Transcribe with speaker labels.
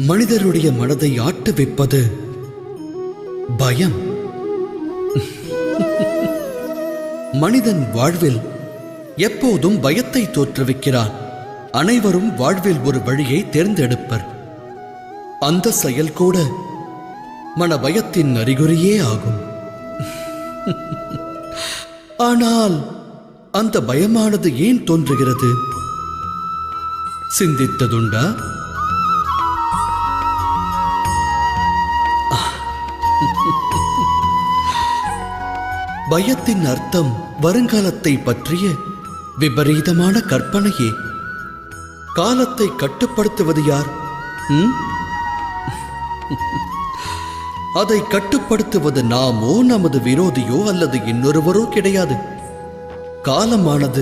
Speaker 1: மனிதருடைய மனதை ஆட்டுவிப்பது பயம். மனிதன் வாழ்வில் எப்போதும் பயத்தை தோற்றுவிக்கிறான். அனைவரும் வாழ்வில் ஒரு வழியை தேர்ந்தெடுப்பர். அந்த செயல் கூட மன பயத்தின் அறிகுறியே ஆகும். ஆனால் அந்த பயமானது ஏன் தோன்றுகிறது? சிந்தித்ததுண்டா? பயத்தின் அர்த்தம் வருங்காலத்தை பற்றிய விபரீதமான கற்பனையே. காலத்தை கட்டுப்படுத்துவது யார்? அதை கட்டுப்படுத்துவது நாமோ, நமது விரோதியோ அல்லது இன்னொருவரோ கிடையாது. காலமானது